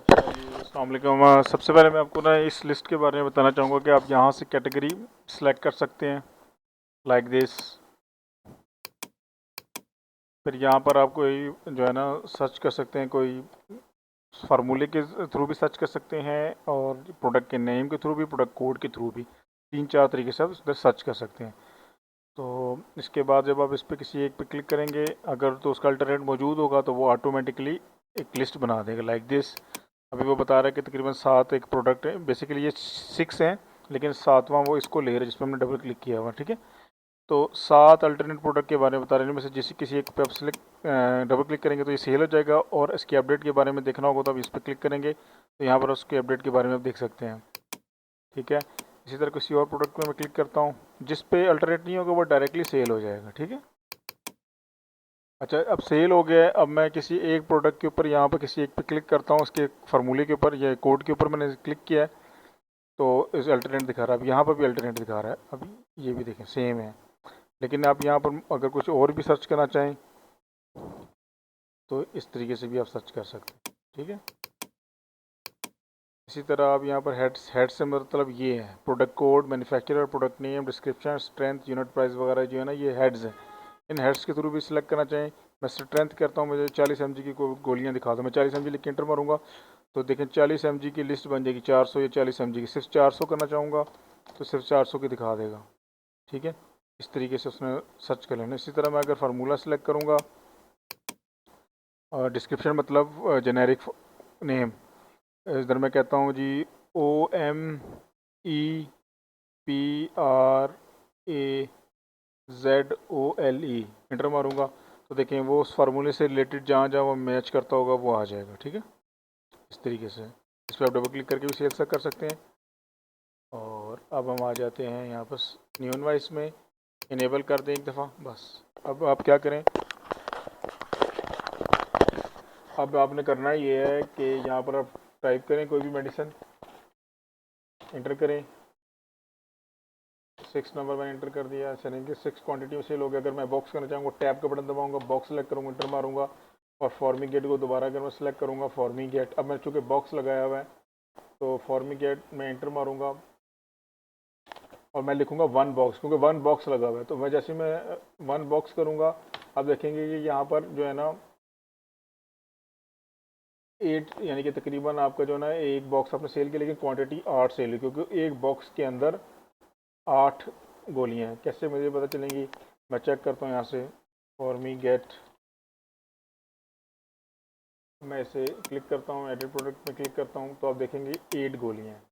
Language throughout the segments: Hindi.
अच्छा जी, अस्सलाम वालेकुम। सबसे पहले मैं आपको ना इस लिस्ट के बारे में बताना चाहूँगा कि आप यहाँ से कैटेगरी सेलेक्ट कर सकते हैं लाइक दिस। फिर यहाँ पर आप कोई जो है ना सर्च कर सकते हैं, कोई फार्मूले के थ्रू भी सर्च कर सकते हैं और प्रोडक्ट के नेम के थ्रू भी, प्रोडक्ट कोड के थ्रू भी। 3-4 तरीके से आप इस पर सर्च कर सकते हैं। तो इसके बाद जब आप इस पर किसी एक पे क्लिक करेंगे, अगर तो उसका अल्टरनेट मौजूद होगा तो वो ऑटोमेटिकली एक लिस्ट बना देगा लाइक दिस। अभी वो बता रहा है कि तकरीबन 7 एक प्रोडक्ट है, बेसिकली ये 6 हैं, लेकिन 7वां वो इसको ले रहा है जिस पर हमने डबल क्लिक किया हुआ। ठीक है, तो 7 अल्टरनेट प्रोडक्ट के बारे में बता रहे हैं, इनमें से जिस किसी एक पे आप सिलेक्ट डबल क्लिक करेंगे तो ये सेल हो जाएगा, और इसकी अपडेट के बारे में देखना होगा तो आप इस पर क्लिक करेंगे तो यहाँ पर उसके अपडेट के बारे में आप देख सकते हैं। ठीक है, इसी तरह किसी और प्रोडक्ट पे मैं क्लिक करता हूँ, जिस पे अल्टरनेट नहीं होगा वो डायरेक्टली सेल हो जाएगा। ठीक है, अच्छा अब सेल हो गया है। अब मैं किसी एक प्रोडक्ट के ऊपर यहाँ पर किसी एक पे क्लिक करता हूँ, उसके फार्मूले के ऊपर या कोड के ऊपर मैंने क्लिक किया है तो इस अल्टरनेट दिखा रहा है। अब यहाँ पर भी अल्टरनेट दिखा रहा है, अभी ये भी देखें सेम है। लेकिन आप यहाँ पर अगर कुछ और भी सर्च करना चाहें तो इस तरीके से भी आप सर्च कर सकते हैं। ठीक है, इसी तरह आप यहाँ पर हेड से मतलब ये है product code, manufacturer, product name, description, strength, unit price वगैरह जो है ना, ये हेड्स हैं। इन हेड्स के थ्रू भी सिलेक्ट करना चाहें। मैं स्ट्रेंथ करता हूँ, मुझे 40 mg की गोलियाँ दिखा दो। मैं 40 mg लिख के एंटर मारूंगा तो देखें 40 mg की लिस्ट बन जाएगी, 400 या 40 mg की। सिर्फ 400 करना चाहूँगा तो सिर्फ 400 की दिखा देगा। ठीक है, इस तरीके से उसने सर्च कर लेना। इसी तरह मैं अगर फार्मूला सेलेक्ट करूँगा, डिस्क्रिप्शन मतलब जेनेरिक नेम, इधर मैं कहता हूँ जी OMEPRAZOLE, इंटर मारूंगा तो देखें वो उस फार्मूले से रिलेटेड जहाँ जहाँ वो मैच करता होगा वो आ जाएगा। ठीक है, इस तरीके से इस पर आप डबल क्लिक करके भी सेल कर सकते हैं। और अब हम आ जाते हैं यहाँ पर न्यू इनवाइस में, इनेबल कर दें एक दफ़ा बस। अब आप क्या करें, अब आपने करना ये है कि यहाँ पर आप टाइप करें कोई भी मेडिसिन, इंटर करें। 6 नंबर मैंने इंटर कर दिया, यानी कि 6 क्वांटिटी में सेल हो गया। अगर मैं बॉक्स करना चाहूँगा टैब का बटन दबाऊंगा, बॉक्स सेलेक्ट करूँगा, इंटर मारूंगा और फॉर्मिगेट को दोबारा अगर मैं सेलेक्ट करूँगा फॉर्मिगेट, अब मैं चूँकि बॉक्स लगाया हुआ है तो फॉर्मिगेट में इंटर मारूंगा और मैं लिखूंगा 1 बॉक्स, क्योंकि 1 बॉक्स लगा हुआ है। तो मैं जैसे मैं 1 बॉक्स करूँगा, आप देखेंगे कि यहाँ पर जो है ना 8, यानी कि तकरीबन आपका जो है ना एक बॉक्स आपने सेल किया, लेकिन क्वांटिटी 8 सेल हुई, क्योंकि एक बॉक्स के अंदर 8 गोलियां हैं। कैसे मुझे पता चलेंगी, मैं चेक करता हूँ यहाँ से फॉर्मिगेट, मैं इसे क्लिक करता हूँ, एडिट प्रोडक्ट में क्लिक करता हूँ तो आप देखेंगे 8 गोलियां हैं।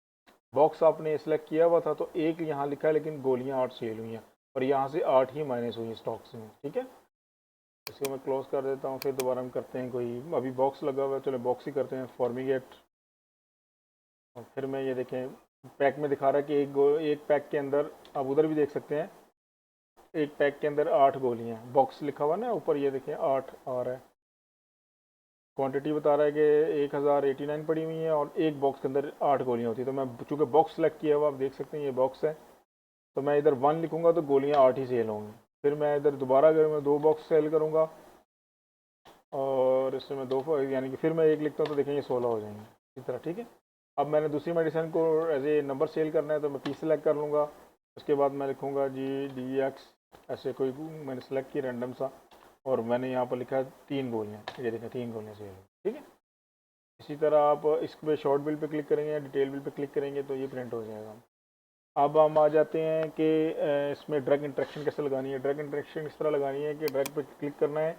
बॉक्स आपने सेलेक्ट किया हुआ था तो एक यहाँ लिखा है, लेकिन गोलियां 8 सेल हुई हैं और यहाँ से 8 ही माइनस हुई हैं स्टॉक से। ठीक है, इसको मैं क्लोज कर देता हूँ, फिर दोबारा हम करते हैं कोई, अभी बॉक्स लगा हुआ है, चलो बॉक्स ही करते हैं फॉर्मिगेट। और फिर मैं ये देखें पैक में दिखा रहा है कि एक पैक के अंदर, आप उधर भी देख सकते हैं, एक पैक के अंदर 8 गोलियां, बॉक्स लिखा हुआ ना ऊपर, ये देखें 8 आ रहा है। क्वांटिटी बता रहा है कि 1089 पड़ी हुई है और एक बॉक्स के अंदर 8 गोलियां होती है। तो मैं चूँकि बॉक्स सेलेक्ट किया हुआ, आप देख सकते हैं ये बॉक्स है, तो मैं इधर 1 लिखूंगा तो गोलियां 8 ही सेल होंगी। फिर मैं इधर दोबारा अगर मैं 2 बॉक्स सेल करूँगा और इससे मैं 2, यानी कि फिर मैं 1 लिखता हूँ तो देखें ये 16 हो जाएंगे इस तरह। ठीक है, अब मैंने दूसरी मेडिसिन को एज ए नंबर सेल करना है तो मैं पी सेलेक्ट कर लूँगा। उसके बाद मैं लिखूँगा GDX, ऐसे कोई मैंने सेलेक्ट किया रैंडम सा, और मैंने यहाँ पर लिखा है 3 गोलियाँ, ये देखें 3 गोलियाँ सेल। ठीक है, इसी तरह आप इस पर शॉर्ट बिल पे क्लिक करेंगे या डिटेल बिल पे क्लिक करेंगे तो ये प्रिंट हो जाएगा। अब हम आ जाते हैं कि इसमें ड्रग इंट्रैक्शन कैसे लगानी है। ड्रग इंट्रैक्शन इस तरह लगानी है कि ड्रग पे क्लिक करना है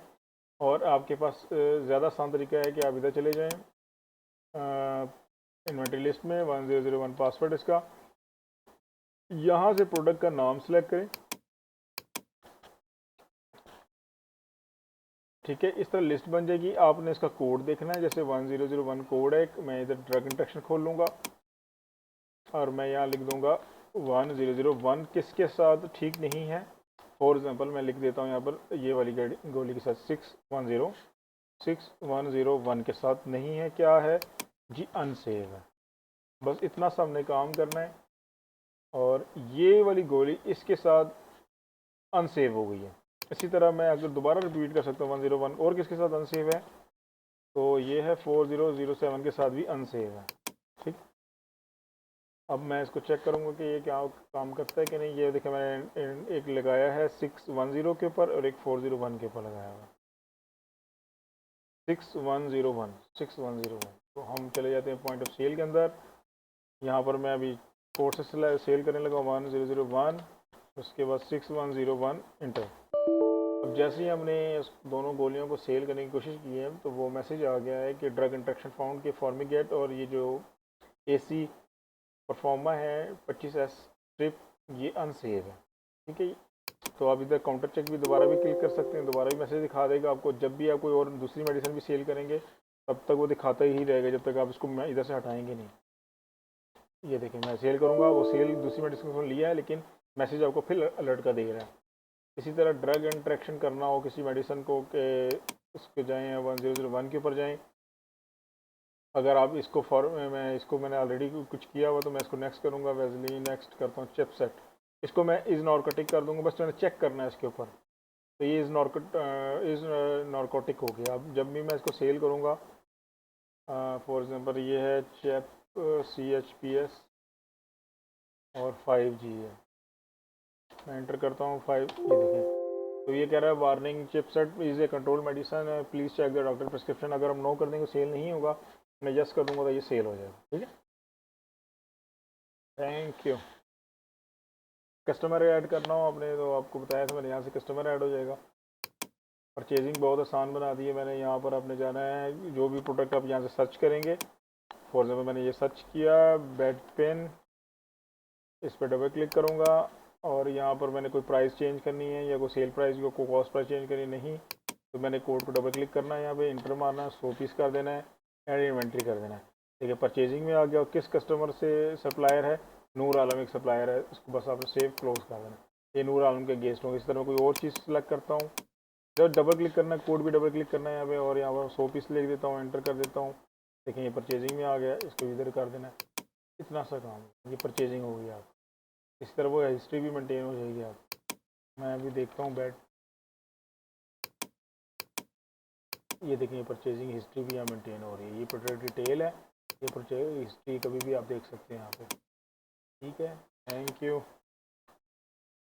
और आपके पास ज़्यादा आसान तरीका है कि आप इधर चले जाएँ इन्वेंट्री लिस्ट में, 1001 पासवर्ड इसका, यहाँ से प्रोडक्ट का नाम सेलेक्ट करें। ठीक है, इस तरह लिस्ट बन जाएगी। आपने इसका कोड देखना है, जैसे 1001 कोड है, मैं इधर ड्रग इंट्रैक्शन खोल लूँगा और मैं यहाँ लिख दूँगा 1001 किसके साथ ठीक नहीं है। फॉर एग्जांपल मैं लिख देता हूँ यहाँ पर ये वाली गोली के साथ 6101 के साथ नहीं है, क्या है जी, अनसेव है। बस इतना सा हमने काम करना है और ये वाली गोली इसके साथ अनसेव हो गई है। इसी तरह मैं अगर दोबारा रिपीट कर सकता हूँ 101 और किसके साथ अनसेव है, तो ये है 4007 के साथ भी अनसेव है। ठीक, अब मैं इसको चेक करूँगा कि ये क्या काम करता है कि नहीं। ये देखिए मैंने एक लगाया है 610 के ऊपर और एक 401 के ऊपर लगाया हुआ है। 610 तो हम चले जाते हैं पॉइंट ऑफ सेल के अंदर। यहाँ पर मैं अभी कोड से सेल करने लगा 1001, उसके बाद 6101 इंटर। अब जैसे ही हमने दोनों गोलियों को सेल करने की कोशिश की है तो वो मैसेज आ गया है कि ड्रग इंट्रैक्शन फाउंड के फॉर्मिगेट और ये जो एसी परफॉर्मा है 25S स्ट्रिप ये अनसेव है। ठीक है, तो आप इधर काउंटर चेक भी दोबारा भी क्लिक कर सकते हैं, दोबारा भी मैसेज दिखा देगा आपको। जब भी आप कोई और दूसरी मेडिसिन भी सेल करेंगे तब तक वो दिखाता ही रहेगा जब तक आप इसको इधर से हटाएंगे नहीं। ये देखिए मैं सेल करूँगा, वो सेल दूसरी मेडिसिन को लिया है लेकिन मैसेज आपको फिर अलर्ट का दे रहा है। इसी तरह ड्रग इंट्रैक्शन करना हो किसी मेडिसिन को के उसके जाएँ 1001 के ऊपर जाएँ। अगर आप इसको मैंने ऑलरेडी कुछ किया हुआ तो मैं इसको नेक्स्ट करूँगा। वेजली नेक्स्ट करता हूँ चिपसेट, इसको मैं इज़ नॉर्कोटिक कर दूँगा। बस मैंने चेक करना है इसके ऊपर, तो ये इज़ नॉर्कोटिक हो गया। अब जब भी मैं इसको सेल करूँगा, फॉर एग्जांपल ये है चेप CHPS और 5G है, मैं एंटर करता हूँ 5, ये देखें तो ये कह रहा है warning chipset is a control medicine please check the doctor prescription. अगर हम नो कर देंगे सेल नहीं होगा, मैं यस कर दूँगा तो ये सेल हो जाएगा। ठीक है, थैंक यू। कस्टमर ऐड करना हो आपने तो आपको बताया था मैंने, यहाँ से कस्टमर ऐड हो जाएगा। परचेजिंग बहुत आसान बना दी है मैंने। यहाँ पर आपने जाना है जो भी प्रोडक्ट आप यहाँ से सर्च करेंगे। फॉर एग्जाम्पल मैंने ये सर्च किया बेड पेन, इस पर डबल क्लिक करूँगा और यहाँ पर मैंने कोई प्राइस चेंज करनी है या कोई सेल प्राइस या कोई कॉस्ट प्राइस चेंज करनी नहीं, तो मैंने कोड को डबल क्लिक करना है, यहाँ पे इंटर मारना है, 100 पीस कर देना है, एड इन्वेंट्री कर देना है। ठीक है, परचेजिंग में आ गया और किस कस्टमर से सप्लायर है, नूर आलम एक सप्लायर है, उसको बस आपने सेव क्लोज कर देना है। ये नूर आलम के गेस्ट होंगे। इस तरह कोई और चीज़ सेलेक्ट करता हूँ, जब डबल क्लिक करना है, कोड भी डबल क्लिक करना है यहाँ पे और यहाँ पर 100 पीस लिख देता हूँ, एंटर कर देता हूँ। देखें ये परचेजिंग में आ गया, इसको इधर कर देना है। इतना सा काम, ये परचेजिंग हो गई आप। इस तरह वो हिस्ट्री भी मेंटेन हो जाएगी आप। मैं अभी देखता हूँ बैट, ये देखें परचेजिंग हिस्ट्री भी यहाँ मेंटेन हो रही है। ये प्रोडक्ट डिटेल है, ये परचेज हिस्ट्री कभी भी आप देख सकते हैं यहाँ पे। ठीक है, थैंक यू।